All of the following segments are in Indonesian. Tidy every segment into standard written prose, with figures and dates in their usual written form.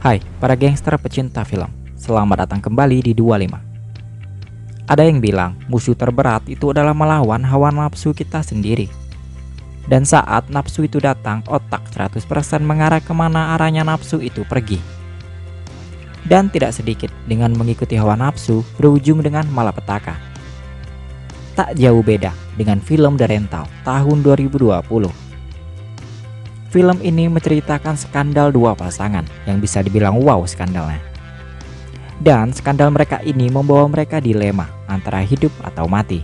Hai para gangster pecinta film, selamat datang kembali di 25. Ada yang bilang musuh terberat itu adalah melawan hawa nafsu kita sendiri. Dan saat nafsu itu datang, otak 100% mengarah kemana arahnya nafsu itu pergi. Dan tidak sedikit dengan mengikuti hawa nafsu berujung dengan malapetaka. Tak jauh beda dengan film The Rental tahun 2020. Film ini menceritakan skandal dua pasangan yang bisa dibilang wow skandalnya. Dan skandal mereka ini membawa mereka dilema antara hidup atau mati.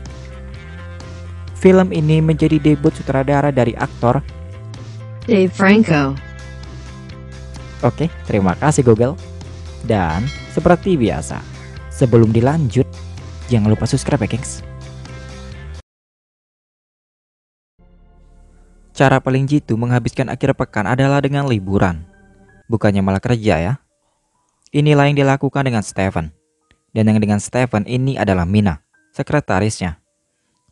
Film ini menjadi debut sutradara dari aktor Dave Franco. Oke, terima kasih Google. Dan seperti biasa, sebelum dilanjut, jangan lupa subscribe ya gengs. Cara paling jitu menghabiskan akhir pekan adalah dengan liburan, bukannya malah kerja ya. Inilah yang dilakukan dengan Stephen. Dan yang dengan Stephen ini adalah Mina, sekretarisnya.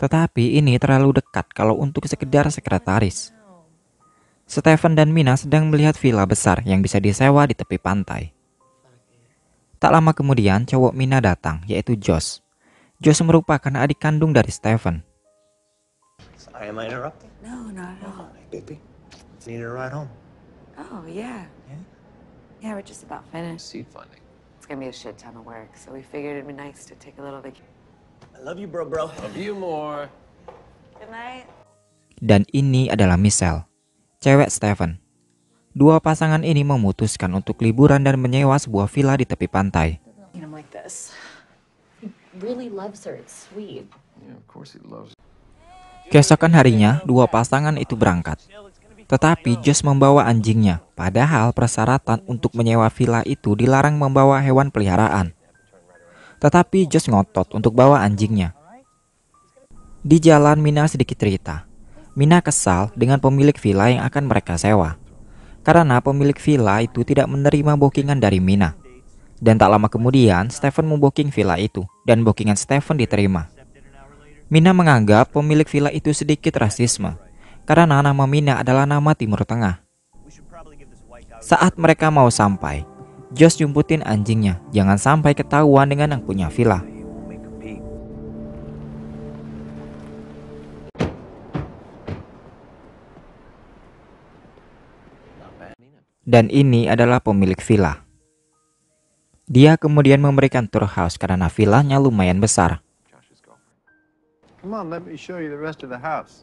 Tetapi ini terlalu dekat kalau untuk sekedar sekretaris. Stephen dan Mina sedang melihat villa besar yang bisa disewa di tepi pantai. Tak lama kemudian cowok Mina datang, yaitu Josh. Josh merupakan adik kandung dari Stephen. Sorry, am I interrupting? No, not at all. Hey, baby. Need a ride home? Oh, yeah. Yeah? Yeah, we're just about finished. Seed funding. It's gonna be a shit ton of work, so we figured it'd be nice to take a little vacation. I love you, bro. Love you more. Good night. Dan ini adalah Michelle, cewek Stephen. Dua pasangan ini memutuskan untuk liburan dan menyewa sebuah villa di tepi pantai. I'm like this. He really loves her. It's sweet. Yeah, of course he loves. Keesokan harinya, dua pasangan itu berangkat. Tetapi Josh membawa anjingnya, padahal persyaratan untuk menyewa villa itu dilarang membawa hewan peliharaan. Tetapi Josh ngotot untuk bawa anjingnya. Di jalan Mina sedikit cerita. Mina kesal dengan pemilik villa yang akan mereka sewa. Karena pemilik villa itu tidak menerima bookingan dari Mina. Dan tak lama kemudian, Stephen membooking villa itu, dan bookingan Stephen diterima. Mina menganggap pemilik villa itu sedikit rasisme, karena nama Mina adalah nama Timur Tengah. Saat mereka mau sampai, Josh jumputin anjingnya, jangan sampai ketahuan dengan yang punya villa. Dan ini adalah pemilik villa. Dia kemudian memberikan tour house karena villanya lumayan besar. Come on, let me show you the rest of the house.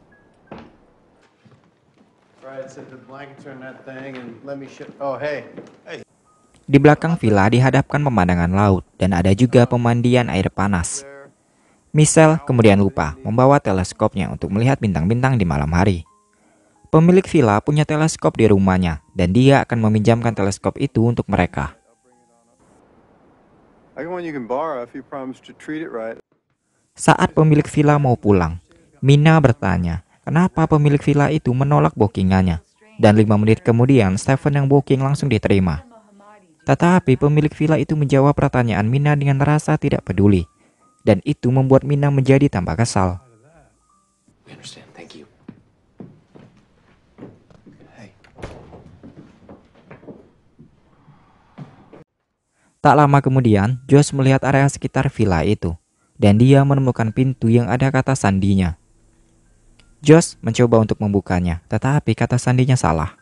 Right, set the blankets on that thing and let me show. Oh, hey. Di belakang villa dihadapkan pemandangan laut dan ada juga pemandian air panas. Michelle kemudian lupa membawa teleskopnya untuk melihat bintang-bintang di malam hari. Pemilik villa punya teleskop di rumahnya dan dia akan meminjamkan teleskop itu untuk mereka. I got one you can borrow if you promise to treat it right. Saat pemilik villa mau pulang, Mina bertanya kenapa pemilik villa itu menolak bookingannya. Dan 5 menit kemudian Stephen yang booking langsung diterima. Tetapi pemilik villa itu menjawab pertanyaan Mina dengan rasa tidak peduli. Dan itu membuat Mina menjadi tambah kesal. We understand. Thank you. Hey. Tak lama kemudian, Josh melihat area sekitar villa itu. Dan dia menemukan pintu yang ada kata sandinya. Josh mencoba untuk membukanya, tetapi kata sandinya salah.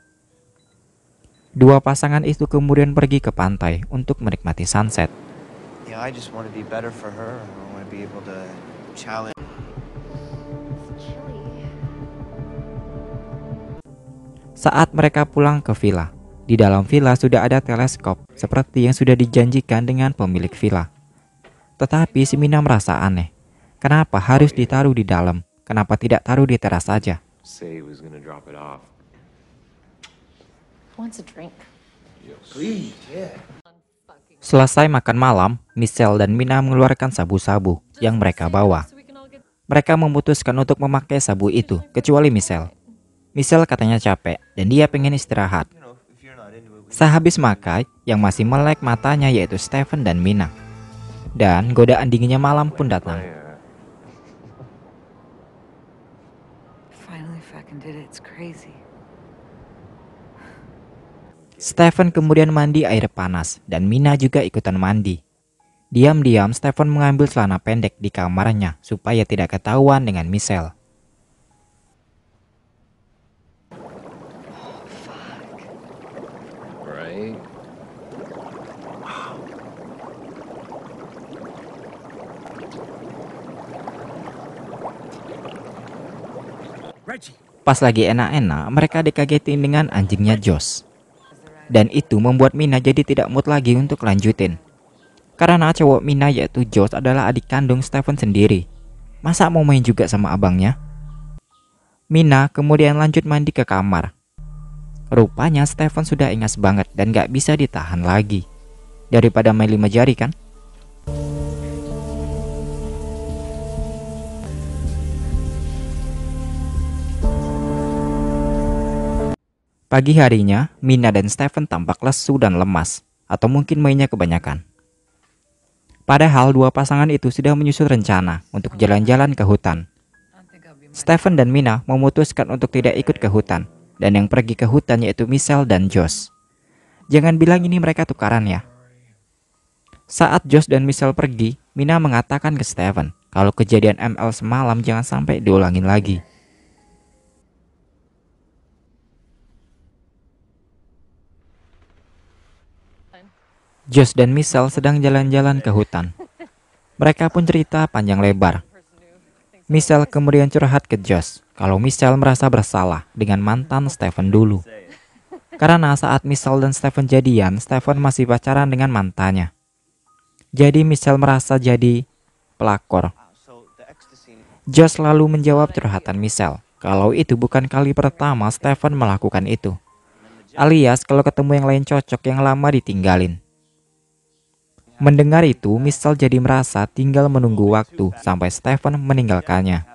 Dua pasangan itu kemudian pergi ke pantai untuk menikmati sunset. Yeah, I just want to be better for her. I want to be able to challenge. Saat mereka pulang ke villa, di dalam villa sudah ada teleskop seperti yang sudah dijanjikan dengan pemilik villa. Tetapi si Mina merasa aneh. Kenapa harus ditaruh di dalam? Kenapa tidak taruh di teras saja? Say he was gonna drop it off. Who wants a drink? Please, yeah. Selesai makan malam, Michelle dan Mina mengeluarkan sabu-sabu yang mereka bawa. Mereka memutuskan untuk memakai sabu itu, kecuali Michelle. Michelle katanya capek dan dia pengen istirahat. You know, if you're not into it, Sehabis makan, yang masih melek matanya yaitu Stephen dan Mina. Dan godaan dinginnya malam pun datang. Finally fucking did it. It's crazy. Stephen kemudian mandi air panas dan Mina juga ikutan mandi. Diam-diam Stephen mengambil celana pendek di kamarnya supaya tidak ketahuan dengan Michelle. Right? Pas lagi enak-enak, mereka dikagetin dengan anjingnya Josh. Dan itu membuat Mina jadi tidak mood lagi untuk lanjutin. Karena cowok Mina yaitu Josh adalah adik kandung Stephen sendiri. Masa mau main juga sama abangnya? Mina kemudian lanjut mandi ke kamar. Rupanya Stephen sudah ingas banget dan gak bisa ditahan lagi. Daripada main 5 jari kan? Pagi harinya, Mina dan Stephen tampak lesu dan lemas, atau mungkin mainnya kebanyakan. Padahal dua pasangan itu sudah menyusun rencana untuk jalan-jalan ke hutan. Stephen dan Mina memutuskan untuk tidak ikut ke hutan, dan yang pergi ke hutan yaitu Michelle dan Josh. Jangan bilang ini mereka tukaran ya. Saat Josh dan Michelle pergi, Mina mengatakan ke Stephen kalau kejadian ML semalam jangan sampai diulangin lagi. Josh dan Michelle sedang jalan-jalan ke hutan. Mereka pun cerita panjang lebar. Michelle kemudian curhat ke Josh kalau Michelle merasa bersalah dengan mantan Stephen dulu. Karena saat Michelle dan Stephen jadian, Stephen masih pacaran dengan mantannya. Jadi Michelle merasa jadi pelakor. Josh lalu menjawab curhatan Michelle kalau itu bukan kali pertama Stephen melakukan itu. Alias kalau ketemu yang lain cocok yang lama ditinggalin. Mendengar itu, Michelle jadi merasa tinggal menunggu waktu sampai Stephen meninggalkannya.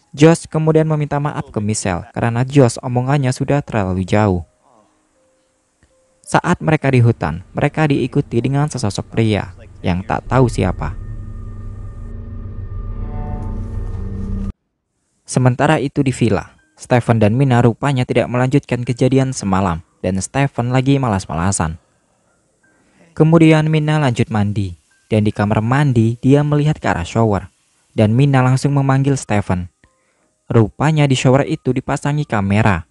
Josh kemudian meminta maaf ke Michelle karena Josh omongannya sudah terlalu jauh. Saat mereka di hutan, mereka diikuti dengan sesosok pria yang tak tahu siapa. Sementara itu di villa, Stephen dan Mina rupanya tidak melanjutkan kejadian semalam dan Stephen lagi malas-malasan. Kemudian Mina lanjut mandi, dan di kamar mandi dia melihat ke arah shower, dan Mina langsung memanggil Stephen. Rupanya di shower itu dipasangi kamera.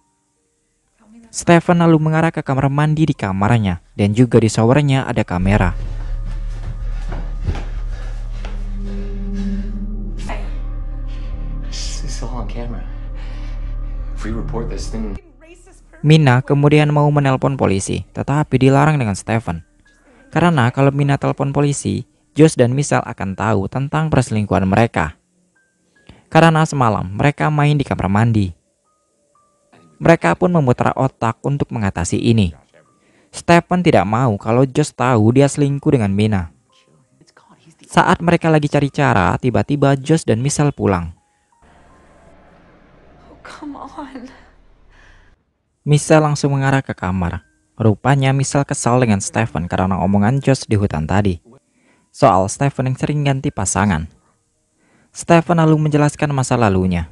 Stephen lalu mengarah ke kamar mandi di kamarnya, dan juga di showernya ada kamera. It's all on camera. If we report this thing... Mina kemudian mau menelpon polisi, tetapi dilarang dengan Stephen. Karena kalau Mina telepon polisi, Josh dan Michelle akan tahu tentang perselingkuhan mereka. Karena semalam mereka main di kamar mandi. Mereka pun memutar otak untuk mengatasi ini. Stephen tidak mau kalau Josh tahu dia selingkuh dengan Mina. Saat mereka lagi cari cara, tiba-tiba Josh dan Michelle pulang. Oh, come on. Michelle langsung mengarah ke kamar. Rupanya Michelle kesal dengan Stephen karena omongan Josh di hutan tadi. Soal Stephen yang sering ganti pasangan. Stephen lalu menjelaskan masa lalunya.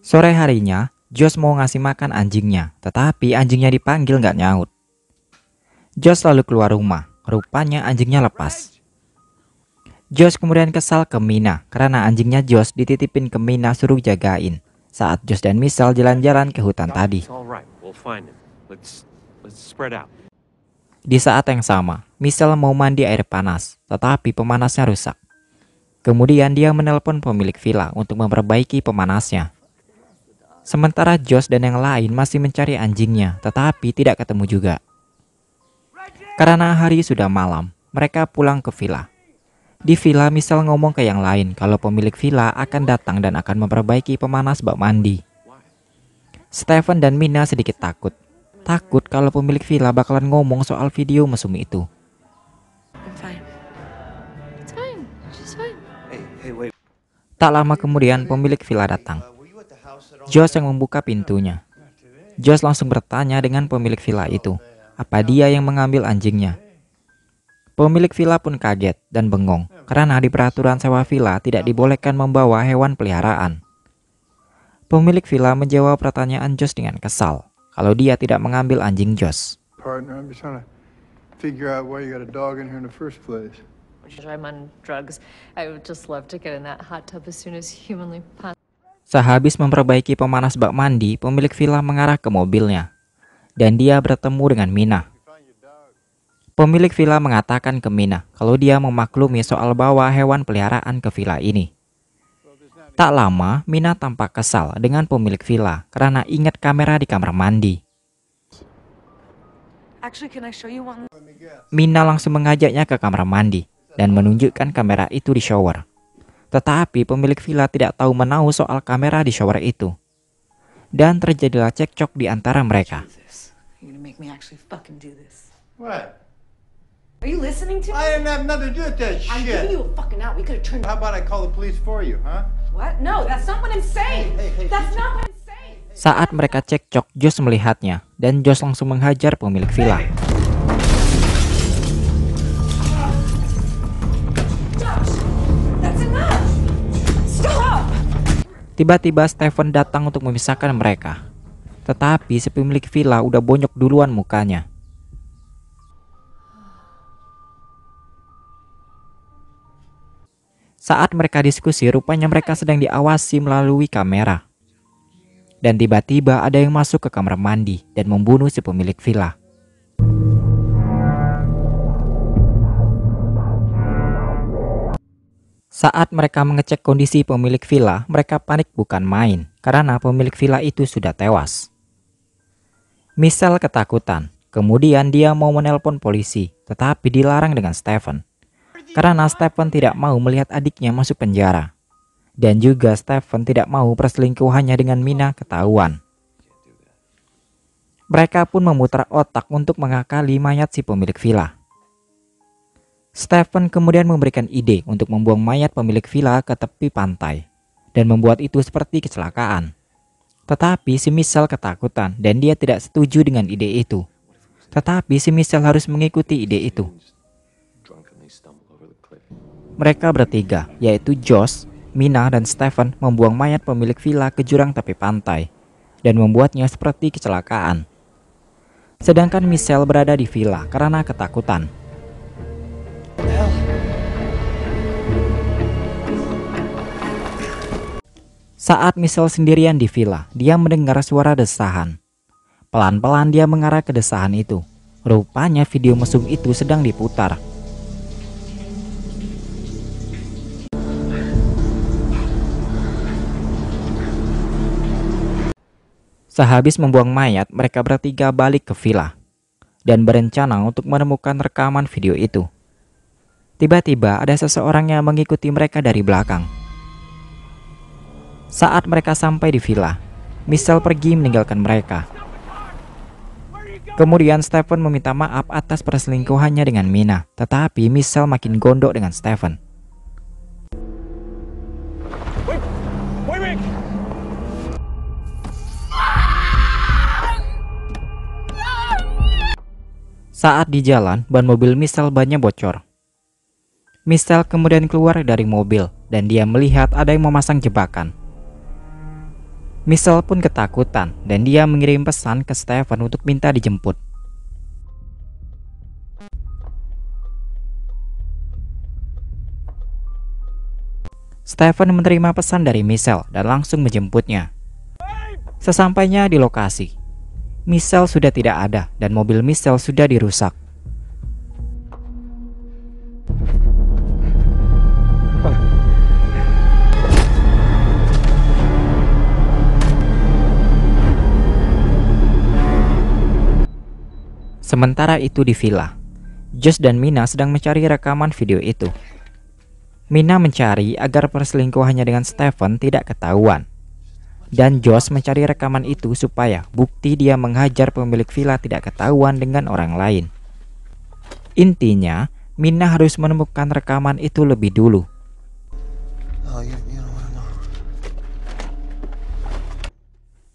Sore harinya, Josh mau ngasih makan anjingnya, tetapi anjingnya dipanggil nggak nyaut. Josh lalu keluar rumah, rupanya anjingnya lepas. Josh kemudian kesal ke Mina karena anjingnya Josh dititipin ke Mina suruh jagain saat Josh dan Michelle jalan-jalan ke hutan tadi. Di saat yang sama, Michelle mau mandi air panas, tetapi pemanasnya rusak. Kemudian dia menelpon pemilik villa untuk memperbaiki pemanasnya. Sementara Josh dan yang lain masih mencari anjingnya, tetapi tidak ketemu juga. Karena hari sudah malam, mereka pulang ke villa. Di villa, Michelle ngomong ke yang lain kalau pemilik villa akan datang dan akan memperbaiki pemanas bak mandi. Stephen dan Mina sedikit takut. Takut kalau pemilik villa bakalan ngomong soal video mesum itu. I'm fine. It's fine. She's fine. Hey, wait. Tak lama kemudian pemilik villa datang. Josh yang membuka pintunya. Josh langsung bertanya dengan pemilik villa itu, apa dia yang mengambil anjingnya. Pemilik villa pun kaget dan bengong karena di peraturan sewa villa tidak dibolehkan membawa hewan peliharaan. Pemilik villa menjawab pertanyaan Josh dengan kesal kalau dia tidak mengambil anjing Josh. Partner, I'm just trying to figure out why you got a dog in here in the first place. I'm on drugs. I would just love to get in that hot tub as soon as humanly possible. Sehabis memperbaiki pemanas bak mandi, pemilik villa mengarah ke mobilnya. Dan dia bertemu dengan Mina. Pemilik villa mengatakan ke Mina kalau dia memaklumi soal bawa hewan peliharaan ke villa ini. Tak lama, Mina tampak kesal dengan pemilik villa karena ingat kamera di kamar mandi. Actually, can I show you one? Mina langsung mengajaknya ke kamar mandi dan menunjukkan kamera itu di shower. Tetapi pemilik villa tidak tahu menahu soal kamera di shower itu. Dan terjadilah cekcok di antara mereka. You're gonna make me actually fucking do this. What? Are you listening to me? I didn't have nothing to do with that I'm shit. giving you a fucking out. We could have turned. How about I call the police for you, huh? What? No, that's not what I'm saying. Hey, That's not what I'm saying. Saat mereka cekcok, Josh melihatnya dan Josh langsung menghajar pemilik villa. Josh, that's enough. Stop. Tiba-tiba Stephen datang untuk memisahkan mereka. Tetapi si pemilik villa udah bonyok duluan mukanya. Saat mereka diskusi, rupanya mereka sedang diawasi melalui kamera. Dan tiba-tiba ada yang masuk ke kamar mandi dan membunuh si pemilik villa. Saat mereka mengecek kondisi pemilik villa, mereka panik bukan main karena pemilik villa itu sudah tewas. Michelle ketakutan. Kemudian dia mau menelpon polisi, tetapi dilarang dengan Stephen. Karena Stephen tidak mau melihat adiknya masuk penjara. Dan juga Stephen tidak mau perselingkuhannya dengan Mina ketahuan. Mereka pun memutar otak untuk mengakali mayat si pemilik villa. Stephen kemudian memberikan ide untuk membuang mayat pemilik villa ke tepi pantai. Dan membuat itu seperti kecelakaan. Tetapi si Michelle ketakutan dan dia tidak setuju dengan ide itu. Tetapi si Michelle harus mengikuti ide itu. Mereka bertiga, yaitu Josh, Mina, dan Stephen membuang mayat pemilik villa ke jurang tepi pantai dan membuatnya seperti kecelakaan. Sedangkan Michelle berada di villa karena ketakutan. Saat Michelle sendirian di villa, dia mendengar suara desahan. Pelan-pelan dia mengarah ke desahan itu. Rupanya video mesum itu sedang diputar. Sehabis membuang mayat, mereka bertiga balik ke villa dan berencana untuk menemukan rekaman video itu. Tiba-tiba ada seseorang yang mengikuti mereka dari belakang. Saat mereka sampai di villa, Michelle pergi meninggalkan mereka. Kemudian Stephen meminta maaf atas perselingkuhannya dengan Mina, tetapi Michelle makin gondok dengan Stephen. Saat di jalan, ban mobil Michelle bannya bocor. Michelle kemudian keluar dari mobil dan dia melihat ada yang memasang jebakan. Michelle pun ketakutan dan dia mengirim pesan ke Stephen untuk minta dijemput. Stephen menerima pesan dari Michelle dan langsung menjemputnya. Sesampainya di lokasi, Michelle sudah tidak ada dan mobil Michelle sudah dirusak. Sementara itu di villa, Josh dan Mina sedang mencari rekaman video itu. Mina mencari agar perselingkuhannya dengan Stephen tidak ketahuan. Dan Josh mencari rekaman itu supaya bukti dia menghajar pemilik villa tidak ketahuan dengan orang lain. Intinya, Mina harus menemukan rekaman itu lebih dulu.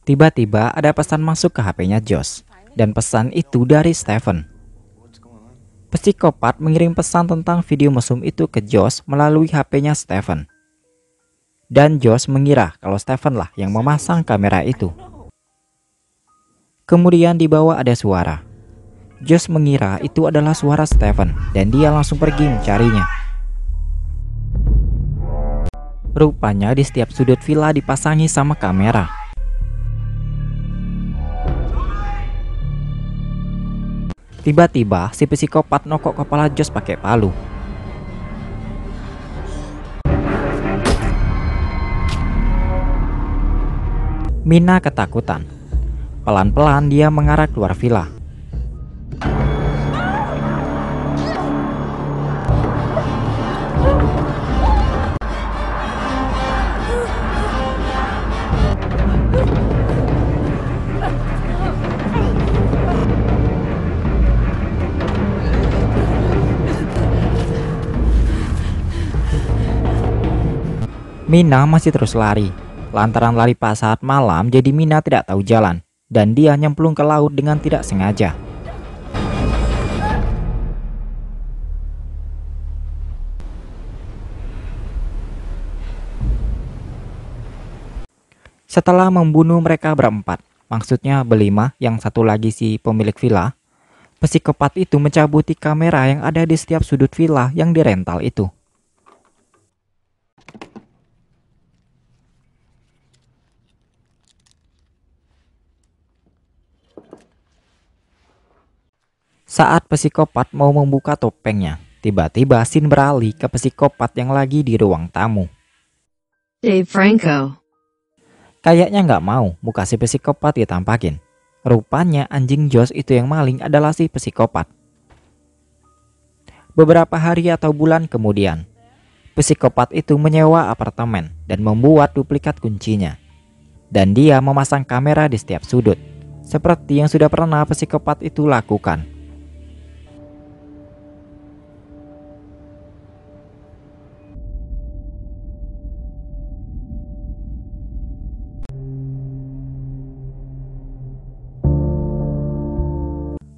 Tiba-tiba ada pesan masuk ke HP-nya Josh. Dan pesan itu dari Stephen. Psikopat mengirim pesan tentang video mesum itu ke Josh melalui HP-nya Stephen. Dan Josh mengira kalau Stephen lah yang memasang kamera itu. Kemudian di bawah ada suara. Josh mengira itu adalah suara Stephen dan dia langsung pergi mencarinya. Rupanya di setiap sudut villa dipasangi sama kamera. Tiba-tiba si psikopat nokok kepala Josh pakai palu. Mina ketakutan. Pelan-pelan dia mengarah keluar villa. Mina masih terus lari. Lantaran lari pas saat malam, jadi Mina tidak tahu jalan. Dan dia nyemplung ke laut dengan tidak sengaja. Setelah membunuh mereka berempat, maksudnya berlima, yang satu lagi si pemilik villa, psikopat itu mencabuti kamera yang ada di setiap sudut villa yang dirental itu. Saat psikopat mau membuka topengnya, tiba-tiba scene beralih ke psikopat yang lagi di ruang tamu. Dave Franco. Kayaknya nggak mau muka si psikopat ditampakin. Rupanya anjing Josh itu yang maling adalah si psikopat. Beberapa hari atau bulan kemudian, psikopat itu menyewa apartemen dan membuat duplikat kuncinya. Dan dia memasang kamera di setiap sudut, seperti yang sudah pernah psikopat itu lakukan.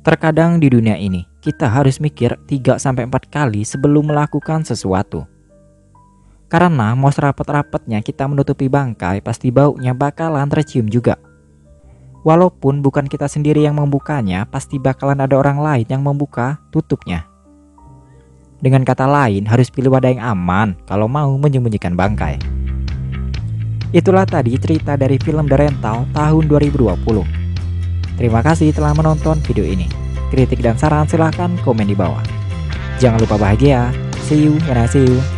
Terkadang di dunia ini, kita harus mikir 3-4 kali sebelum melakukan sesuatu. Karena mau serapet-rapetnya kita menutupi bangkai, pasti baunya bakalan tercium juga. Walaupun bukan kita sendiri yang membukanya, pasti bakalan ada orang lain yang membuka tutupnya. Dengan kata lain, harus pilih wadah yang aman kalau mau menyembunyikan bangkai. Itulah tadi cerita dari film The Rental tahun 2020. Terima kasih telah menonton video ini. Kritik dan saran silahkan komen di bawah. Jangan lupa bahagia. See you when I see you.